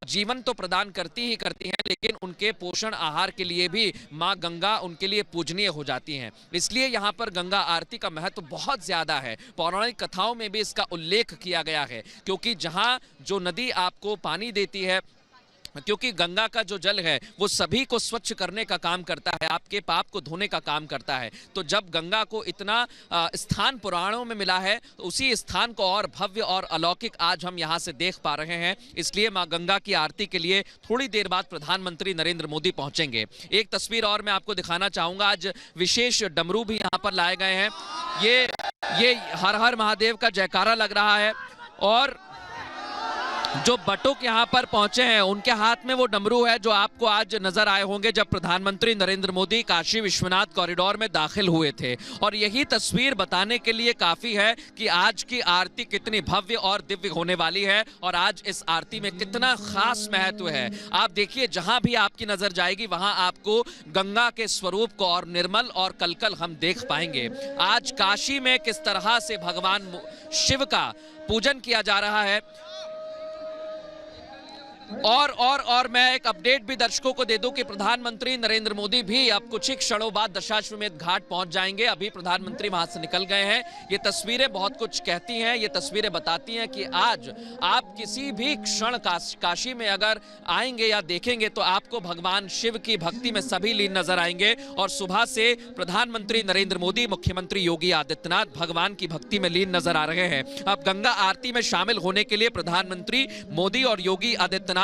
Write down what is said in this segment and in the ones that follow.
जीवन तो प्रदान करती ही करती हैं, लेकिन उनके पोषण आहार के लिए भी माँ गंगा उनके लिए पूजनीय हो जाती हैं। इसलिए यहाँ पर गंगा आरती का महत्व बहुत ज़्यादा है। पौराणिक कथाओं में भी इसका उल्लेख किया गया है, क्योंकि जहाँ जो नदी आपको पानी देती है, क्योंकि गंगा का जो जल है वो सभी को स्वच्छ करने का काम करता है, आपके पाप को धोने का काम करता है। तो जब गंगा को इतना स्थान पुराणों में मिला है, तो उसी स्थान को और भव्य और अलौकिक आज हम यहाँ से देख पा रहे हैं। इसलिए माँ गंगा की आरती के लिए थोड़ी देर बाद प्रधानमंत्री नरेंद्र मोदी पहुंचेंगे। एक तस्वीर और मैं आपको दिखाना चाहूँगा। आज विशेष डमरू भी यहाँ पर लाए गए हैं। ये हर हर महादेव का जयकारा लग रहा है, और जो बटुक यहाँ पर पहुंचे हैं उनके हाथ में वो डमरू है जो आपको आज नजर आए होंगे जब प्रधानमंत्री नरेंद्र मोदी काशी विश्वनाथ कॉरिडोर में दाखिल हुए थे। और यही तस्वीर बताने के लिए काफी है कि आज की आरती कितनी भव्य और दिव्य होने वाली है, और आज इस आरती में कितना खास महत्व है। आप देखिए, जहां भी आपकी नजर जाएगी वहां आपको गंगा के स्वरूप को और निर्मल और कलकल हम देख पाएंगे। आज काशी में किस तरह से भगवान शिव का पूजन किया जा रहा है। और मैं एक अपडेट भी दर्शकों को दे दूं कि प्रधानमंत्री नरेंद्र मोदी भी अब कुछ ही क्षणों बाद दशाश्वमेध घाट पहुंच जाएंगे। अभी प्रधानमंत्री वहां से निकल गए हैं। ये तस्वीरें बहुत कुछ कहती हैं। ये तस्वीरें बताती हैं कि आज आप किसी भी क्षण काशी में अगर आएंगे या देखेंगे तो आपको भगवान शिव की भक्ति में सभी लीन नजर आएंगे। और सुबह से प्रधानमंत्री नरेंद्र मोदी, मुख्यमंत्री योगी आदित्यनाथ भगवान की भक्ति में लीन नजर आ रहे हैं। अब गंगा आरती में शामिल होने के लिए प्रधानमंत्री मोदी और योगी आदित्यनाथ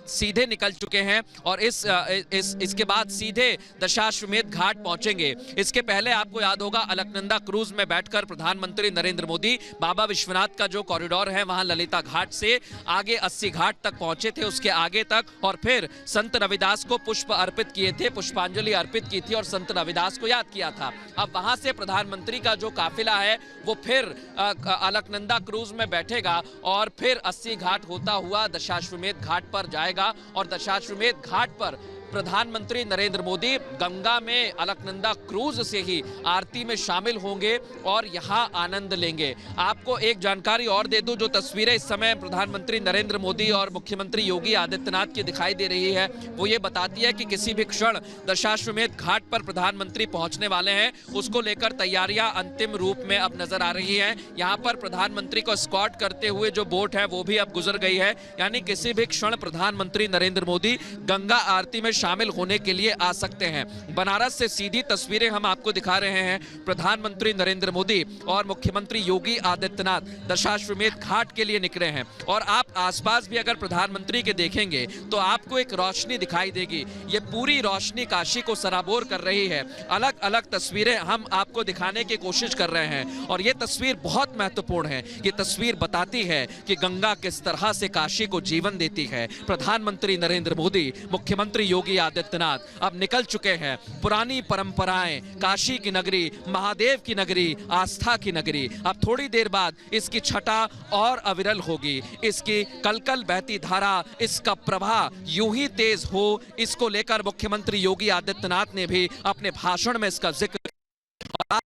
सीधे निकल चुके हैं, और इसके बाद सीधे दशाश्वमेध घाट पहुंचेंगे। इसके पहले आपको याद होगा, अलकनंदा क्रूज में बैठकर प्रधानमंत्री नरेंद्र मोदी बाबा विश्वनाथ का जो कॉरिडोर है वहां ललिता घाट से आगे 80 घाट तक पहुंचे थे, उसके आगे तक, और फिर संत रविदास को पुष्प अर्पित किए थे, पुष्पांजलि अर्पित की थी और संत रविदास को याद किया था। अब वहां से प्रधानमंत्री का जो काफिला है वो फिर अलकनंदा क्रूज में बैठेगा और फिर 80 घाट होता हुआ दशाश्वमेध घाट पर जाएगा। और दशाश्वमेध घाट पर प्रधानमंत्री नरेंद्र मोदी गंगा में अलकनंदा क्रूज से ही आरती में शामिल होंगे और यहां आनंद लेंगे। आपको एक जानकारी और दे दूं, जो तस्वीरें इस समय प्रधानमंत्री नरेंद्र मोदी और मुख्यमंत्री योगी आदित्यनाथ की दिखाई दे रही है, वो ये बताती है कि किसी भी क्षण दशाश्वमेध घाट पर प्रधानमंत्री पहुंचने वाले हैं। उसको लेकर तैयारियां अंतिम रूप में अब नजर आ रही है। यहाँ पर प्रधानमंत्री को एस्कॉर्ट करते हुए जो बोट है वो भी अब गुजर गई है, यानी किसी भी क्षण प्रधानमंत्री नरेंद्र मोदी गंगा आरती में शामिल होने के लिए आ सकते हैं। बनारस से सीधी तस्वीरें हम आपको दिखा रहे हैं। प्रधानमंत्री नरेंद्र मोदी और मुख्यमंत्री योगी आदित्यनाथ दशाश्वमेध घाट के लिए निकले हैं, और आप आसपास भी अगर प्रधानमंत्री के देखेंगे तो आपको एक रोशनी दिखाई देगी। ये पूरी रोशनी काशी को सराबोर कर रही है। अलग अलग तस्वीरें हम आपको दिखाने की कोशिश कर रहे हैं, और ये तस्वीर बहुत महत्वपूर्ण है। ये तस्वीर बताती है कि गंगा किस तरह से काशी को जीवन देती है। प्रधानमंत्री नरेंद्र मोदी, मुख्यमंत्री योगी आदित्यनाथ अब निकल चुके हैं। पुरानी परंपराएं, काशी की नगरी, महादेव की नगरी, आस्था की नगरी, अब थोड़ी देर बाद इसकी छटा और अविरल होगी। इसकी कलकल बहती धारा, इसका प्रवाह यूं ही तेज हो, इसको लेकर मुख्यमंत्री योगी आदित्यनाथ ने भी अपने भाषण में इसका जिक्र किया।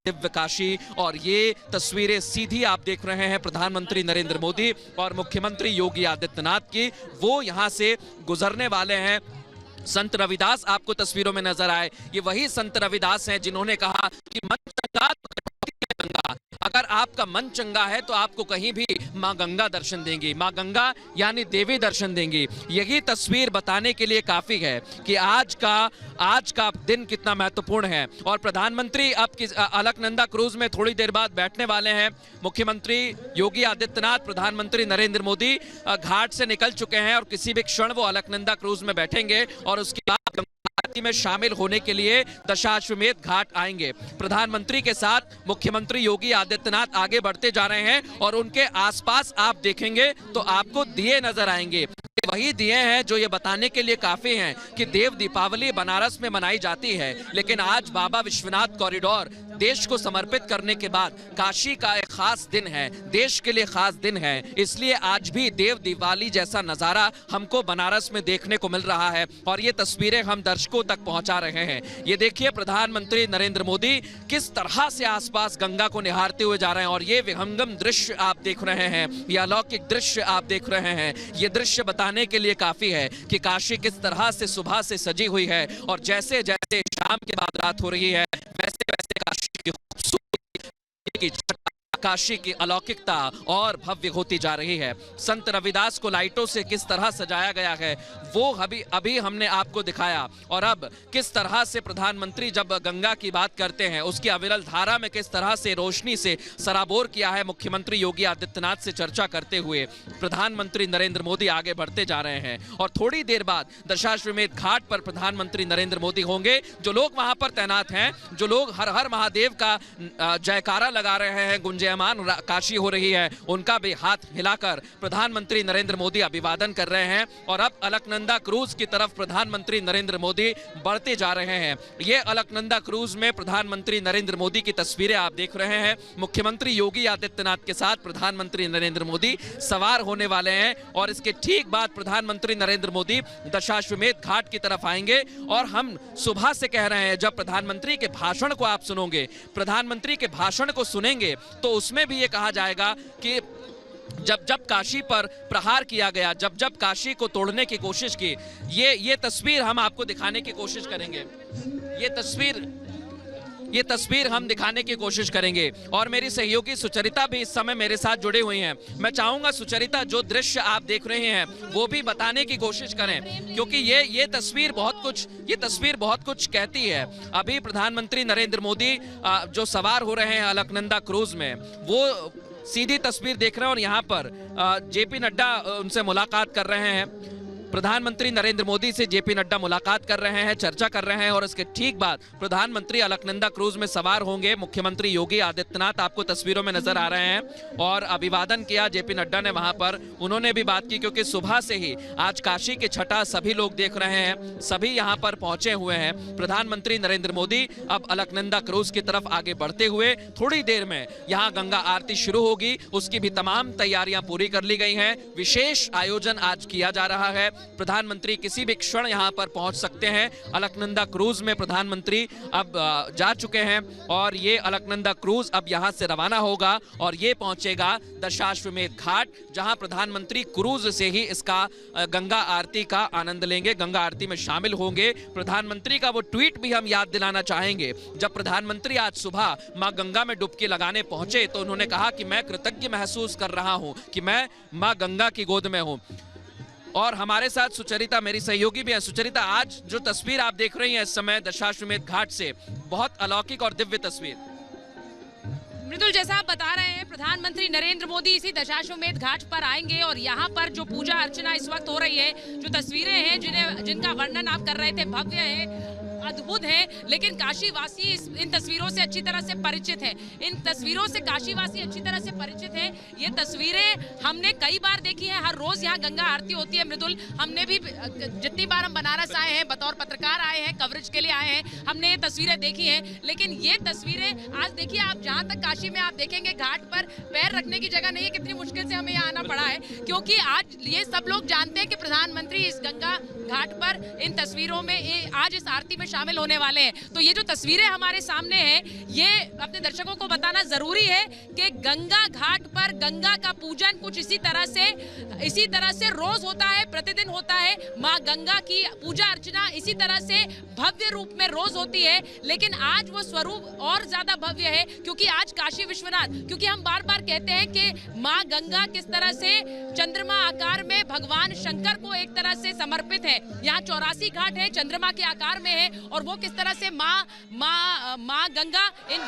दिव्य काशी, और ये तस्वीरें सीधी आप देख रहे हैं प्रधानमंत्री नरेंद्र मोदी और मुख्यमंत्री योगी आदित्यनाथ की, वो यहां से गुजरने वाले हैं। संत रविदास आपको तस्वीरों में नजर आए, ये वही संत रविदास हैं जिन्होंने कहा कि मन चंगा तो गंगा। अगर आपका मन चंगा है तो आपको कहीं भी माँ गंगा दर्शन देंगी। माँ गंगा यानी देवी दर्शन देंगी। यही तस्वीर बताने के लिए काफी है कि आज का दिन कितना महत्वपूर्ण है। और प्रधानमंत्री अब अलकनंदा क्रूज में थोड़ी देर बाद बैठने वाले हैं। मुख्यमंत्री योगी आदित्यनाथ, प्रधानमंत्री नरेंद्र मोदी घाट से निकल चुके हैं और किसी भी क्षण वो अलकनंदा क्रूज में बैठेंगे और उसके बाद आरती में शामिल होने के लिए दशाश्वमेध घाट आएंगे। प्रधानमंत्री के साथ मुख्यमंत्री योगी आदित्यनाथ आगे बढ़ते जा रहे हैं, और उनके आसपास आप देखेंगे तो आपको दिए नजर आएंगे। वही दिए हैं जो ये बताने के लिए काफी हैं कि देव दीपावली बनारस में मनाई जाती है, लेकिन आज बाबा विश्वनाथ कॉरिडोर देश को समर्पित करने के बाद काशी का एक खास दिन है, देश के लिए खास दिन है, इसलिए आज भी देव दिवाली जैसा नजारा हमको बनारस में देखने को मिल रहा है और ये तस्वीरें हम दर्शकों तक पहुंचा रहे हैं। ये देखिए प्रधानमंत्री नरेंद्र मोदी किस तरह से आसपास गंगा को निहारते हुए जा रहे हैं और ये विहंगम दृश्य आप देख रहे हैं, ये अलौकिक दृश्य आप देख रहे हैं। ये दृश्य बताने के लिए काफी है कि काशी किस तरह से सुबह से सजी हुई है और जैसे जैसे शाम के बाद रात हो रही है वैसे वैसे काशी की खूबसूरती, काशी की अलौकिकता और भव्य होती जा रही है। संत रविदास को लाइटों से किस तरह सजाया गया है वो अभी हमने आपको दिखाया और अब किस तरह से प्रधानमंत्री जब गंगा की बात करते हैं उसकी अविरल धारा में किस तरह से रोशनी से सराबोर किया है मुख्यमंत्री योगी आदित्यनाथ से चर्चा करते हुए प्रधानमंत्री नरेंद्र मोदी आगे बढ़ते जा रहे हैं और थोड़ी देर बाद दशाश्वमेध घाट पर प्रधानमंत्री नरेंद्र मोदी होंगे। जो लोग वहां पर तैनात हैं, जो लोग हर हर महादेव का जयकारा लगा रहे हैं, गुंजयमान काशी हो रही है, उनका भी हाथ हिलाकर प्रधानमंत्री नरेंद्र मोदी अभिवादन कर रहे हैं और अब अलकनंदा क्रूज की तरफ प्रधानमंत्री नरेंद्र मोदी बढ़ते जा रहे हैं। ये अलकनंदा क्रूज में प्रधानमंत्री नरेंद्र मोदी की तस्वीरें आप देख रहे हैं। मुख्यमंत्री योगी आदित्यनाथ के साथ प्रधानमंत्री नरेंद्र मोदी सवार होने वाले हैं और इसके ठीक बाद प्रधानमंत्री नरेंद्र मोदी दशाश्वमेध घाट की तरफ आएंगे और हम सुबह से कह रहे हैं जब प्रधानमंत्री के भाषण को आप सुनोगे, प्रधानमंत्री के भाषण को सुनेंगे तो उसमें भी ये कहा जाएगा कि जब जब काशी पर प्रहार किया गया, जब जब काशी को तोड़ने की कोशिश की, ये तस्वीर हम आपको दिखाने की कोशिश करेंगे। ये तस्वीर हम दिखाने की कोशिश करेंगे और मेरी सहयोगी सुचरिता भी इस समय मेरे साथ जुड़ी हुई हैं। मैं चाहूंगा सुचरिता जो दृश्य आप देख रहे हैं वो भी बताने की कोशिश करें क्योंकि ये तस्वीर बहुत कुछ कहती है। अभी प्रधानमंत्री नरेंद्र मोदी जो सवार हो रहे हैं अलकनंदा क्रूज में, वो सीधी तस्वीर देख रहे हैं और यहाँ पर जेपी नड्डा उनसे मुलाकात कर रहे हैं। प्रधानमंत्री नरेंद्र मोदी से जेपी नड्डा मुलाकात कर रहे हैं, चर्चा कर रहे हैं और इसके ठीक बाद प्रधानमंत्री अलकनंदा क्रूज में सवार होंगे। मुख्यमंत्री योगी आदित्यनाथ आपको तस्वीरों में नजर आ रहे हैं और अभिवादन किया जेपी नड्डा ने वहां पर, उन्होंने भी बात की क्योंकि सुबह से ही आज काशी की छठा सभी लोग देख रहे हैं, सभी यहाँ पर पहुंचे हुए हैं। प्रधानमंत्री नरेंद्र मोदी अब अलकनंदा क्रूज की तरफ आगे बढ़ते हुए थोड़ी देर में यहाँ गंगा आरती शुरू होगी, उसकी भी तमाम तैयारियां पूरी कर ली गई हैं। विशेष आयोजन आज किया जा रहा है। प्रधानमंत्री किसी भी क्षण यहां पर पहुंच सकते हैं। अलकनंदा क्रूज में प्रधानमंत्री अब जा चुके हैं और ये अलकनंदा क्रूज अब यहां से रवाना होगा और ये पहुंचेगा दशाश्वमेध घाट, जहां प्रधानमंत्री क्रूज से ही इसका गंगा आरती का आनंद लेंगे, गंगा आरती में शामिल होंगे। प्रधानमंत्री का वो ट्वीट भी हम याद दिलाना चाहेंगे। जब प्रधानमंत्री आज सुबह मां गंगा में डुबकी लगाने पहुंचे तो उन्होंने कहा कि मैं कृतज्ञ महसूस कर रहा हूं कि मैं मां गंगा की गोद में हूं। और हमारे साथ सुचरिता मेरी सहयोगी भी है। सुचरिता, आज जो तस्वीर आप देख रही हैं इस समय दशाश्वमेध घाट से, बहुत अलौकिक और दिव्य तस्वीर। मृदुल, जैसा आप बता रहे हैं प्रधानमंत्री नरेंद्र मोदी इसी दशाश्वमेध घाट पर आएंगे और यहाँ पर जो पूजा अर्चना इस वक्त हो रही है, जो तस्वीरें हैं जिनका वर्णन आप कर रहे थे, भव्य है, अद्भुत है, लेकिन काशीवासी इन तस्वीरों से अच्छी तरह से परिचित है। इन तस्वीरों से काशीवासी अच्छी तरह से परिचित है। ये तस्वीरें हमने कई बार देखी है, हर रोज यहाँ गंगा आरती होती है। मृदुल, हमने भी जितनी बार हम बनारस आए हैं, बतौर पत्रकार आए हैं, कवरेज के लिए आए हैं, हमने ये तस्वीरें देखी हैं, लेकिन ये तस्वीरें आज देखिए आप, जहाँ तक काशी में आप देखेंगे घाट पर पैर रखने की जगह नहीं है। कितनी मुश्किल से हमें यहाँ आना पड़ा है क्योंकि आज ये सब लोग जानते हैं कि प्रधानमंत्री इस गंगा घाट पर इन तस्वीरों में आज इस आरती में शामिल होने वाले हैं। तो ये जो तस्वीरें हमारे सामने हैं, ये अपने दर्शकों को बताना जरूरी है कि गंगा घाट पर गंगा का पूजन कुछ इसी तरह से रोज होता है, प्रतिदिन होता है। माँ गंगा की पूजा अर्चना इसी तरह से भव्य रूप में रोज होती है, लेकिन आज वो स्वरूप और ज्यादा भव्य है क्योंकि आज काशी विश्वनाथ, क्योंकि हम बार बार कहते हैं कि माँ गंगा किस तरह से चंद्रमा आकार में भगवान शंकर को एक तरह से समर्पित है। यहाँ 84 घाट है, चंद्रमा के आकार में है और वो किस तरह से माँ गंगा इन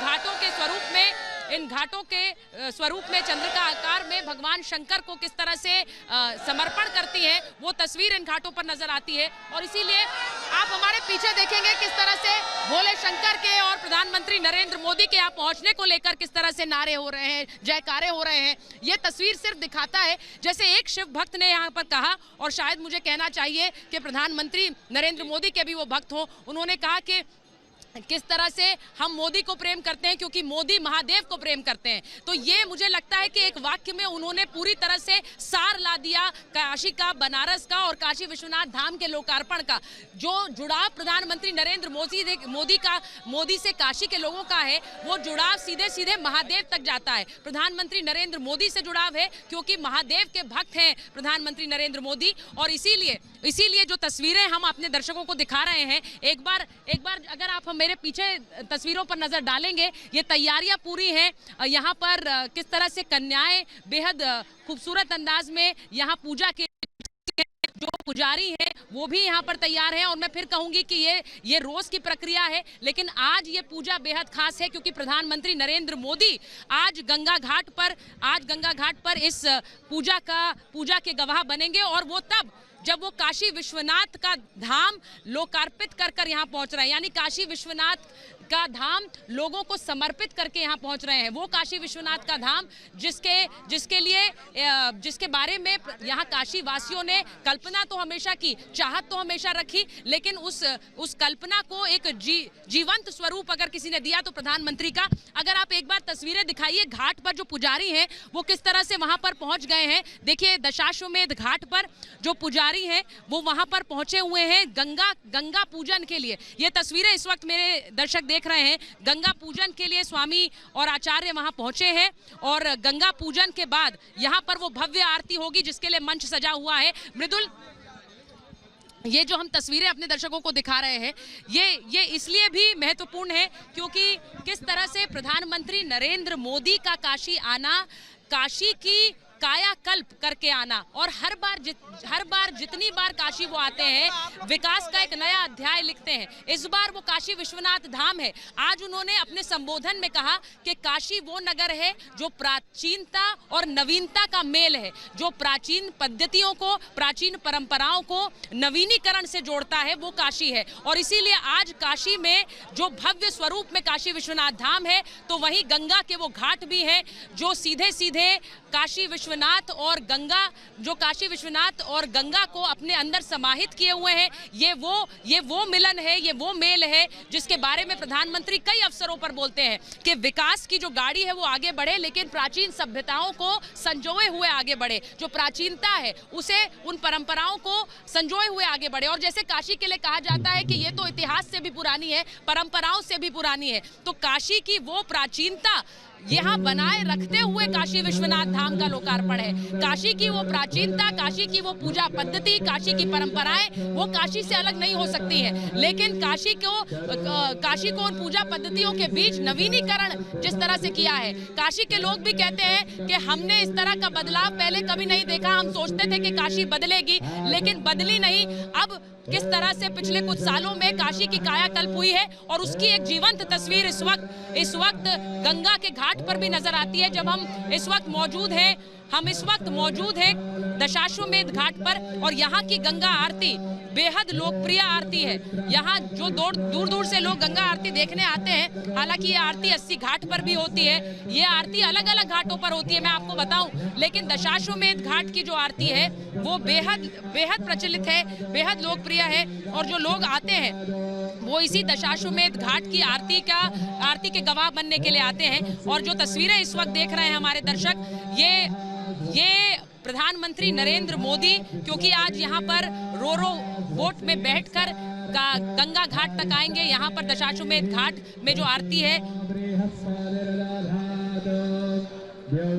घाटों के स्वरूप में चंद्र का आकार में भगवान शंकर को किस तरह से समर्पण करती है, वो तस्वीर इन घाटों पर नजर आती है। और इसीलिए आप हमारे पीछे देखेंगे किस तरह से भोले शंकर के और प्रधानमंत्री नरेंद्र मोदी के यहाँ पहुंचने को लेकर किस तरह से नारे हो रहे हैं, जयकारे हो रहे हैं। ये तस्वीर सिर्फ दिखाता है, जैसे एक शिव भक्त ने यहाँ पर कहा, और शायद मुझे कहना चाहिए कि प्रधानमंत्री नरेंद्र मोदी के भी वो भक्त हो, उन्होंने कहा कि किस तरह से हम मोदी को प्रेम करते हैं क्योंकि मोदी महादेव को प्रेम करते हैं। तो ये मुझे लगता है कि एक वाक्य में उन्होंने पूरी तरह से सार ला दिया काशी का, बनारस का और काशी विश्वनाथ धाम के लोकार्पण का। जो जुड़ाव प्रधानमंत्री नरेंद्र मोदी से काशी के लोगों का है, वो जुड़ाव सीधे सीधे महादेव तक जाता है। प्रधानमंत्री नरेंद्र मोदी से जुड़ाव है क्योंकि महादेव के भक्त हैं प्रधानमंत्री नरेंद्र मोदी। और इसीलिए जो तस्वीरें हम अपने दर्शकों को दिखा रहे हैं, एक बार अगर आप मेरे पीछे तस्वीरों पर नजर डालेंगे, ये तैयारियां पूरी हैं। यहाँ पर किस तरह से कन्याएं बेहद खूबसूरत अंदाज में यहाँ पूजा के जो पुजारी हैं वो भी यहाँ पर तैयार हैं। और मैं फिर कहूंगी कि ये रोज की प्रक्रिया है, लेकिन आज ये पूजा बेहद खास है क्योंकि प्रधानमंत्री नरेंद्र मोदी आज गंगा घाट पर इस पूजा के गवाह बनेंगे। और वो तब जब वो काशी विश्वनाथ का धाम लोकार्पित कर यहाँ पहुंच रहे हैं, यानी काशी विश्वनाथ का धाम लोगों को समर्पित करके यहाँ पहुंच रहे हैं। वो काशी विश्वनाथ का धाम जिसके बारे में यहाँ काशी वासियों ने कल्पना तो हमेशा की, चाहत तो हमेशा रखी, लेकिन उस कल्पना को एक जीवंत स्वरूप अगर किसी ने दिया तो प्रधानमंत्री का। अगर आप एक बार तस्वीरें दिखाइए, घाट पर जो पुजारी हैं वो किस तरह से वहां पर पहुंच गए हैं। देखिए, दशाश्वमेध घाट पर जो पुजारी हैं वो वहां पर पहुंचे हुए हैं गंगा पूजन के लिए। ये तस्वीरें इस वक्त मेरे दर्शक देख रहे हैं, गंगा पूजन के लिए स्वामी और आचार्य वहां पहुंचे हैं। और गंगा पूजन के बाद यहां पर वो भव्य आरती होगी जिसके लिए मंच सजा हुआ है। मृदुल, ये जो हम तस्वीरें अपने दर्शकों को दिखा रहे हैं, ये इसलिए भी महत्वपूर्ण है क्योंकि किस तरह से प्रधानमंत्री नरेंद्र मोदी का काशी आना, काशी की कायाकल्प करके आना, और हर बार जितनी बार काशी वो आते हैं विकास का एक नया अध्याय लिखते हैं। इस बार वो काशी विश्वनाथ धाम है। आज उन्होंने अपने संबोधन में कहा कि काशी वो नगर है जो प्राचीनता और नवीनता का मेल है, जो प्राचीन पद्धतियों को, प्राचीन परंपराओं को नवीनीकरण से जोड़ता है, वो काशी है। और इसीलिए आज काशी में जो भव्य स्वरूप में काशी विश्वनाथ धाम है, तो वहीं गंगा के वो घाट भी हैं जो सीधे सीधे काशी विश्वनाथ और गंगा को अपने अंदर समाहित किए हुए हैं। ये वो मिलन है, ये वो मेल है जिसके बारे में प्रधानमंत्री कई अवसरों पर बोलते हैं कि विकास की जो गाड़ी है वो आगे बढ़े, लेकिन प्राचीन सभ्यताओं को संजोए हुए आगे बढ़े। जो प्राचीनता है उसे, उन परंपराओं को संजोए हुए आगे बढ़े। और जैसे काशी के लिए कहा जाता है कि ये तो इतिहास से भी पुरानी है, परंपराओं से भी पुरानी है, तो काशी की वो प्राचीनता यहाँ बनाए रखते हुए काशी विश्वनाथ धाम का लोकार्पण है। काशी की वो प्राचीनता, काशी की वो पूजा पद्धति, काशी की परंपराएं वो काशी से अलग नहीं हो सकती हैं, लेकिन काशी को उन पूजा पद्धतियों के बीच नवीनीकरण जिस तरह से किया है, काशी के लोग भी कहते हैं कि हमने इस तरह का बदलाव पहले कभी नहीं देखा। हम सोचते थे कि काशी बदलेगी, लेकिन बदली नहीं। अब किस तरह से पिछले कुछ सालों में काशी की कायाकल्प हुई है और उसकी एक जीवंत तस्वीर इस वक्त गंगा के घाट पर भी नजर आती है। जब हम इस वक्त मौजूद हैं दशाश्वमेध घाट पर, और यहाँ की गंगा आरती बेहद लोकप्रिय आरती है। यहाँ जो दूर दूर से लोग गंगा आरती देखने आते हैं, हालांकि ये आरती 80 घाट पर भी होती है, ये आरती अलग अलग घाटों पर होती है, मैं आपको बताऊं, लेकिन दशाश्वमेध घाट की जो आरती है वो बेहद प्रचलित है, बेहद लोकप्रिय है। और जो लोग आते हैं वो इसी दशाश्वमेध घाट की आरती के गवाह बनने के लिए आते हैं। और जो तस्वीरें इस वक्त देख रहे हैं हमारे दर्शक, ये प्रधानमंत्री नरेंद्र मोदी, क्योंकि आज यहाँ पर रो बोट में बैठकर गंगा घाट तक आएंगे। यहाँ पर दशाश्वमेध घाट में जो आरती है,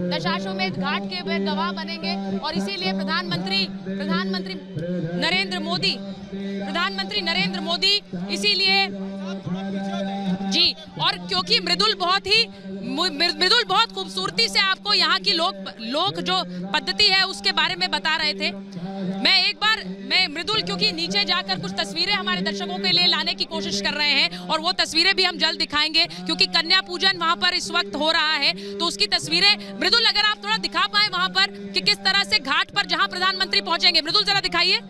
दशाश्वमेध घाट के वे गवाह बनेंगे। और इसीलिए प्रधानमंत्री नरेंद्र मोदी इसीलिए जी, और क्योंकि मृदुल बहुत खूबसूरती से आपको यहाँ की लोक जो पद्धति है उसके बारे में बता रहे थे। मैं मृदुल, क्योंकि नीचे जाकर कुछ तस्वीरें हमारे दर्शकों के लिए लाने की कोशिश कर रहे हैं, और वो तस्वीरें भी हम जल्द दिखाएंगे क्योंकि कन्या पूजन वहां पर इस वक्त हो रहा है, तो उसकी तस्वीरें मृदुल अगर आप थोड़ा दिखा पाए वहां पर कि किस तरह से घाट पर जहां प्रधानमंत्री पहुंचेंगे। मृदुल जरा दिखाइए।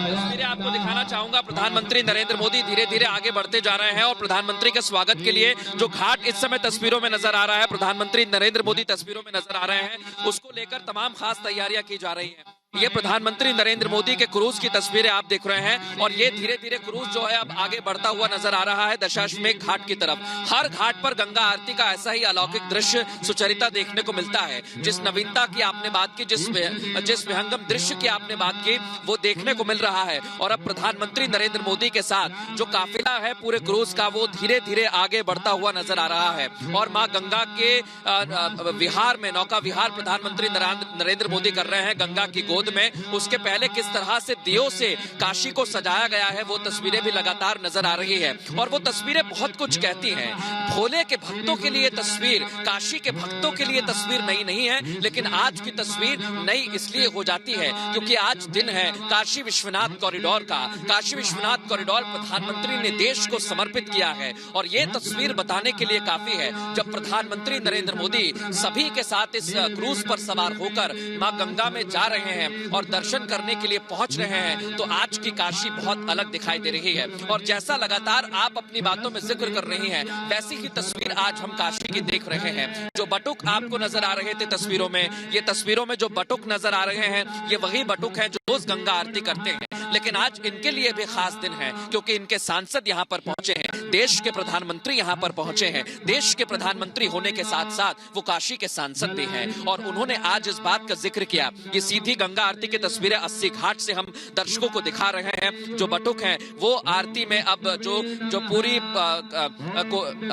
तस्वीरें आपको दिखाना चाहूंगा। प्रधानमंत्री नरेंद्र मोदी धीरे धीरे आगे बढ़ते जा रहे हैं और प्रधानमंत्री के स्वागत के लिए जो घाट इस समय तस्वीरों में नजर आ रहा है, प्रधानमंत्री नरेंद्र मोदी तस्वीरों में नजर आ रहे हैं, उसको लेकर तमाम खास तैयारियां की जा रही हैं। ये प्रधानमंत्री नरेंद्र मोदी के क्रूज की तस्वीरें आप देख रहे हैं और ये धीरे धीरे क्रूज जो है अब आगे बढ़ता हुआ नजर आ रहा है दशाश्वमेध घाट की तरफ। हर घाट पर गंगा आरती का ऐसा ही अलौकिक दृश्य सुचरिता देखने को मिलता है। जिस नवीनता की आपने बात की, जिस विहंगम दृश्य की आपने बात की, वो देखने को मिल रहा है। और अब प्रधानमंत्री नरेंद्र मोदी के साथ जो काफिला है पूरे क्रूज का, वो धीरे धीरे आगे बढ़ता हुआ नजर आ रहा है। और माँ गंगा के विहार में, नौका विहार प्रधानमंत्री नरेंद्र मोदी कर रहे हैं गंगा की गोद में। उसके पहले किस तरह से दियों से काशी को सजाया गया है वो तस्वीरें भी लगातार नजर आ रही है। और वो तस्वीरें बहुत कुछ कहती हैं। भोले के भक्तों के लिए तस्वीर, काशी के भक्तों के लिए तस्वीर नई नहीं है, लेकिन आज की तस्वीर नई इसलिए हो जाती है क्योंकि आज दिन है काशी विश्वनाथ कॉरिडोर का। काशी विश्वनाथ कॉरिडोर प्रधानमंत्री ने देश को समर्पित किया है और ये तस्वीर बताने के लिए काफी है। जब प्रधानमंत्री नरेंद्र मोदी सभी के साथ इस क्रूज पर सवार होकर मां गंगा में जा रहे हैं और दर्शन करने के लिए पहुंच रहे हैं, तो आज की काशी बहुत अलग दिखाई दे रही है। और जैसा लगातार आप अपनी बातों में जिक्र कर रही हैं, वैसी ही तस्वीर आज हम काशी की देख रहे हैं। जो बटुक आपको नजर आ रहे थे तस्वीरों में, ये तस्वीरों में जो बटुक नजर आ रहे हैं, ये वही बटुक हैं जो रोज गंगा आरती करते हैं। लेकिन आज इनके लिए भी खास दिन है क्योंकि इनके सांसद यहाँ पर पहुंचे हैं, देश के प्रधानमंत्री यहाँ पर पहुंचे हैं। देश के प्रधानमंत्री होने के साथ साथ वो काशी के सांसद भी हैं और उन्होंने आज इस बात का जिक्र किया। ये सीधी गंगा आरती की तस्वीरें 80 घाट से हम दर्शकों को दिखा रहे हैं। जो बटुक हैं वो आरती में अब जो पूरी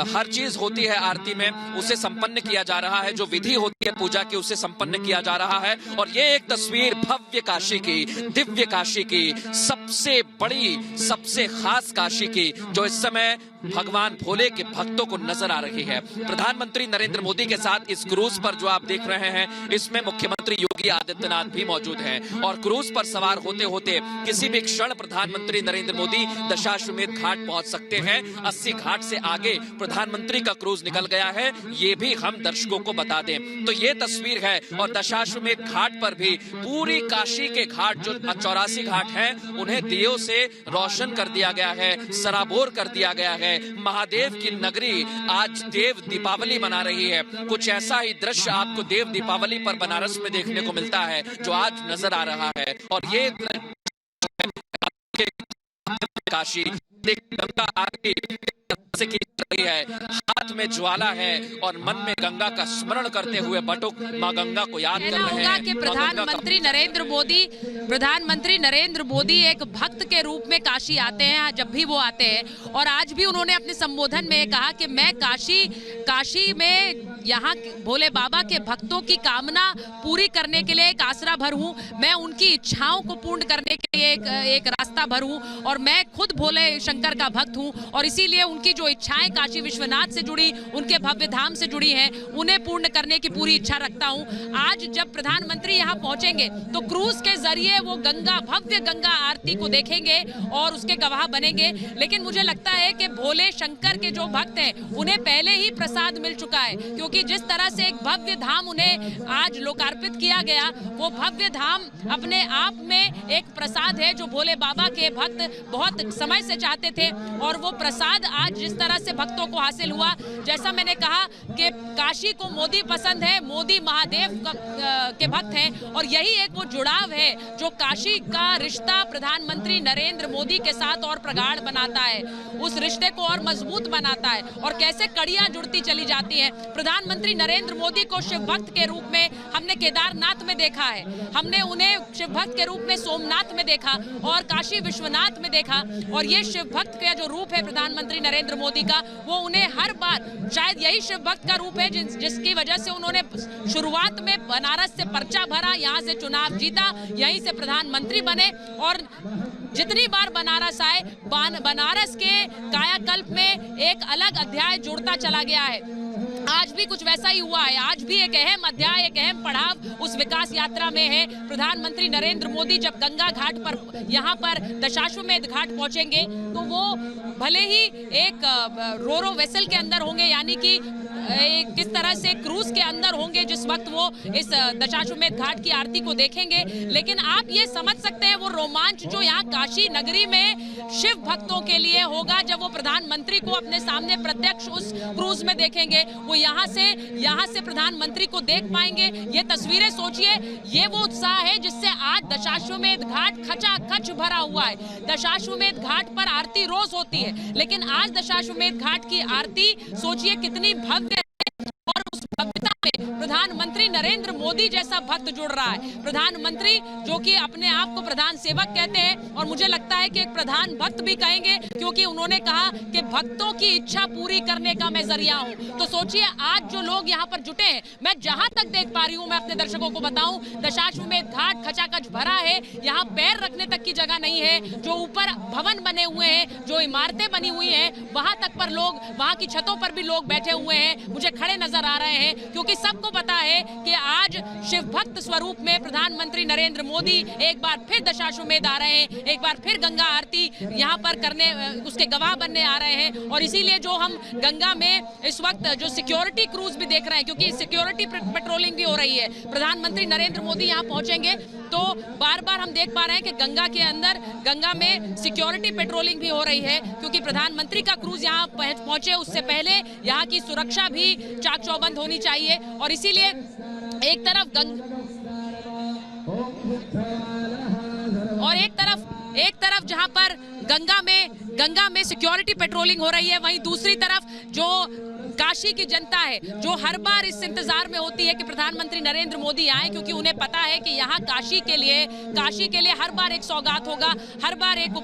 हर चीज होती है आरती में, उसे संपन्न किया जा रहा है। जो विधि होती है पूजा की, उसे संपन्न किया जा रहा है। और ये एक तस्वीर भव्य काशी की, दिव्य काशी की, सबसे बड़ी, सबसे खास काशी की, जो इस समय भगवान भोले के भक्तों को नजर आ रही है। प्रधानमंत्री नरेंद्र मोदी के साथ इस क्रूज पर जो आप देख रहे हैं, इसमें मुख्यमंत्री योगी आदित्यनाथ भी मौजूद हैं। और क्रूज पर सवार होते होते किसी भी क्षण प्रधानमंत्री नरेंद्र मोदी दशाश्वमेध घाट पहुंच सकते हैं। 80 घाट से आगे प्रधानमंत्री का क्रूज निकल गया है, ये भी हम दर्शकों को बता दें। तो ये तस्वीर है। और दशाश्वमेध घाट पर भी पूरी काशी के घाट, जो 84 घाट हैं, उन्हें दियों से रोशन कर दिया गया है, सराबोर कर दिया गया है। महादेव की नगरी आज देव दीपावली मना रही है। कुछ ऐसा ही दृश्य आपको देव दीपावली पर बनारस में देखने को मिलता है जो आज नजर आ रहा है। और ये काशी गंगा आरती से की रही है, हाथ में ज्वाला है और मन में गंगा का स्मरण करते हुए बटुक मां गंगा को याद कर रहे हैं। कि प्रधानमंत्री नरेंद्र मोदी एक भक्त के रूप में काशी आते हैं जब भी वो आते हैं। और आज भी उन्होंने अपने संबोधन में कहा कि मैं काशी में यहाँ भोले बाबा के भक्तों की कामना पूरी करने के लिए एक आसरा भर हूँ। मैं उनकी इच्छाओं को पूर्ण करने के लिए एक रास्ता भर हूँ। और मैं खुद भोले शंकर का भक्त हूँ और इसीलिए उनकी जो इच्छाएं काशी विश्वनाथ से जुड़ी, उनके भव्य धाम से जुड़ी हैं, उन्हें पूर्ण करने की पूरी इच्छा रखता हूँ। आज जब प्रधानमंत्री यहाँ पहुंचेंगे तो क्रूज के जरिए वो भव्य गंगा आरती को देखेंगे और उसके गवाह बनेंगे। लेकिन मुझे लगता है कि भोले शंकर के जो भक्त हैं उन्हें पहले ही प्रसाद मिल चुका है, क्योंकि जिस तरह से एक भव्य धाम उन्हें आज लोकार्पित किया गया, वो भव्य धाम अपने आप में एक प्रसाद है जो भोले बाबा के भक्त बहुत समय से चाहते थे। और वो प्रसाद आज जिस तरह से भक्तों को हासिल हुआ, जैसा मैंने कहा कि काशी को मोदी पसंद है, मोदी महादेव के भक्त हैं और यही एक वो जुड़ाव है जो काशी का रिश्ता प्रधानमंत्री नरेंद्र मोदी के साथ और प्रगाढ़ बनाता है, उस रिश्ते को और मजबूत बनाता है। और कैसे कड़ियां जुड़ती चली जाती हैं। प्रधानमंत्री नरेंद्र मोदी को शिव भक्त के रूप में हमने केदारनाथ में देखा है, हमने उन्हें शिव भक्त के रूप में सोमनाथ में देखा और काशी विश्वनाथ में देखा। और ये शिव भक्त का जो रूप है प्रधानमंत्री नरेंद्र मोदी का, वो उन्हें हर बार, शायद यही शिव भक्त का रूप है जिसकी वजह से उन्होंने शुरुआत में बनारस से पर्चा भरा, यहाँ से चुनाव जीता, यहीं से प्रधानमंत्री बने और जितनी बार बनारस आए, बनारस के कायाकल्प में एक अलग अध्याय जुड़ता चला गया है। आज भी कुछ वैसा ही हुआ है। आज भी एक अहम अध्याय, एक अहम पड़ाव उस विकास यात्रा में है। प्रधानमंत्री नरेंद्र मोदी जब गंगा घाट पर, यहाँ पर दशाश्वमेध घाट पहुंचेंगे तो वो भले ही एक रोरो वेसल के अंदर होंगे, यानी कि किस तरह से क्रूज के अंदर होंगे जिस वक्त वो इस दशाश्वमेध घाट की आरती को देखेंगे। लेकिन आप ये समझ सकते हैं वो रोमांच जो यहाँ काशी नगरी में शिव भक्तों के लिए होगा जब वो प्रधानमंत्री को अपने सामने प्रत्यक्ष उस क्रूज में देखेंगे। वो यहाँ से प्रधानमंत्री को देख पाएंगे। ये तस्वीरें सोचिए, ये वो उत्साह है जिससे आज दशाश्वमेध घाट खचाखच भरा हुआ है। दशाश्वमेध घाट पर आरती रोज होती है, लेकिन आज दशाश्वमेध घाट की आरती सोचिए कितनी भव्य है। और उस भव्यता में प्रधानमंत्री नरेंद्र मोदी जैसा भक्त जुड़ रहा है। प्रधानमंत्री जो कि अपने आप को प्रधान सेवक कहते हैं, और मुझे लगता है कि एक प्रधान भक्त भी कहेंगे, क्योंकि उन्होंने कहा कि भक्तों की इच्छा पूरी करने का मैं जरिया हूं। तो सोचिए आज जो लोग यहाँ पर जुटे हैं, मैं जहां तक देख पा रही हूं, मैं अपने दर्शकों को बताऊं, दशाश्वमेध घाट खचाखच भरा है। यहाँ पैर रखने तक की जगह नहीं है। जो ऊपर भवन बने हुए हैं, जो इमारतें बनी हुई हैं, वहां तक पर लोग, वहां की छतों पर भी लोग बैठे हुए हैं, मुझे खड़े नजर आ रहे हैं, क्योंकि सबको पता है कि आज शिव भक्त स्वरूप में प्रधानमंत्री नरेंद्र मोदी एक बार फिर दशाश्वमेध आ रहे हैं, एक बार फिर गंगा आरती यहाँ पर करने, उसके गवाह बनने आ रहे हैं। और इसीलिए जो हम गंगा में इस वक्त जो सिक्योरिटी क्रूज भी देख रहे हैं, क्योंकि सिक्योरिटी पेट्रोलिंग भी हो रही है, प्रधानमंत्री नरेंद्र मोदी यहाँ पहुंचेंगे तो बार बार हम देख पा रहे हैं कि गंगा के अंदर, गंगा में सिक्योरिटी पेट्रोलिंग भी हो रही है, क्योंकि प्रधानमंत्री का क्रूज यहाँ पहुंचे उससे पहले यहाँ की सुरक्षा भी चाक चौबंद होनी चाहिए। और इसीलिए एक तरफ जहां पर गंगा में सिक्योरिटी पेट्रोलिंग हो रही है, वहीं दूसरी तरफ जो काशी की जनता है, जो हर बार इस इंतजार में होती है कि प्रधानमंत्री नरेंद्र मोदी आए, क्योंकि उन्हें पता है कि यहाँ काशी के लिए हर बार एक सौगात होगा, हर बार एक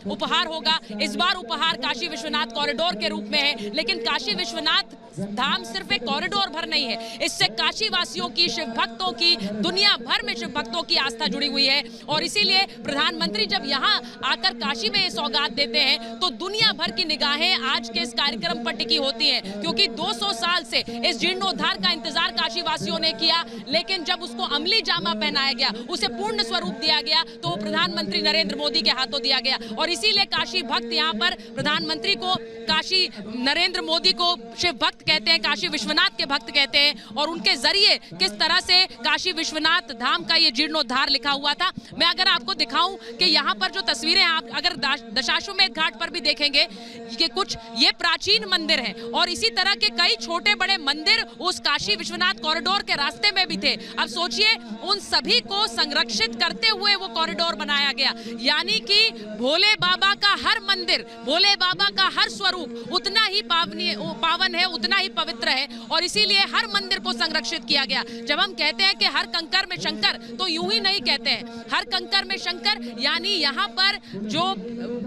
उपहार होगा। इस बार उपहार काशी विश्वनाथ कॉरिडोर के रूप में है, लेकिन काशी विश्वनाथ धाम सिर्फ एक कॉरिडोर भर नहीं है, इससे काशी वासियों की, शिव भक्तों की, दुनिया भर में शिव भक्तों की आस्था जुड़ी हुई है। और इसीलिए प्रधानमंत्री जब यहाँ आकर काशी में ये सौगात देते हैं तो दुनिया भर की निगाहें आज के इस कार्यक्रम पर टिकी होती हैं, क्योंकि 200 साल से इस जीर्णोद्धार का इंतजार काशी वासियों ने किया, लेकिन जब उसको अमली जामा पहनाया गया, उसे पूर्ण स्वरूप दिया गया, तो वो प्रधानमंत्री नरेंद्र मोदी के हाथों दिया गया। और इसीलिए काशी भक्त यहाँ पर प्रधानमंत्री को, काशी नरेंद्र मोदी को शिव भक्त कहते हैं, काशी विश्वनाथ के भक्त कहते हैं। और उनके जरिए किस तरह से काशी विश्वनाथ धाम का ये जीर्णोद्धार लिखा हुआ था, मैं अगर आपको दिखाऊं कि यहाँ पर जो तस्वीरें आप अगर दशाश्वमेध घाट पर भी देखेंगे कि कुछ ये प्राचीन मंदिर हैं, और इसी तरह के कई छोटे बड़े मंदिर उस काशी विश्वनाथ कॉरिडोर के रास्ते में भी थे। अब सोचिए उन सभी को संरक्षित करते हुए वो कॉरिडोर बनाया गया, यानी कि भोले बाबा का हर मंदिर, भोले बाबा का हर स्वरूप उतना ही पावन है, उतना ही पवित्र है, और इसीलिए हर मंदिर को संरक्षित किया गया। जब हम कहते हैं कि हर कंकर में शंकर, तो यूं ही नहीं कहते हैं, हर कंकर में शंकर, यानी यहाँ पर जो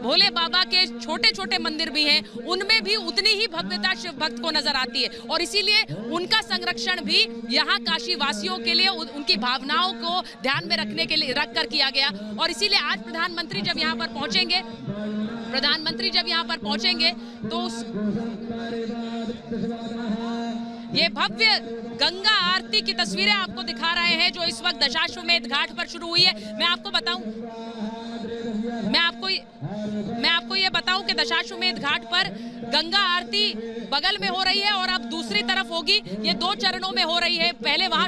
भोले बाबा के छोटे छोटे मंदिर भी हैं, उनमें भी उतनी ही भव्यता शिव भक्त को नजर आती है। और इसीलिए उनका संरक्षण भी यहाँ काशी वासियों के लिए, उनकी भावनाओं को ध्यान में रखने के लिए रखकर किया गया। और इसीलिए आज प्रधानमंत्री जब यहाँ पर पहुंचेंगे तो ये भव्य गंगा आरती की तस्वीरें आपको दिखा रहे हैं, जो इस वक्त दशाश्वमेध घाट पर शुरू हुई है। मैं आपको ये बताऊं कि दशाश्वमेध घाट पर गंगा आरती बगल में हो रही है और अब दूसरी तरफ होगी। ये 2 चरणों में हो रही है। पहले वहां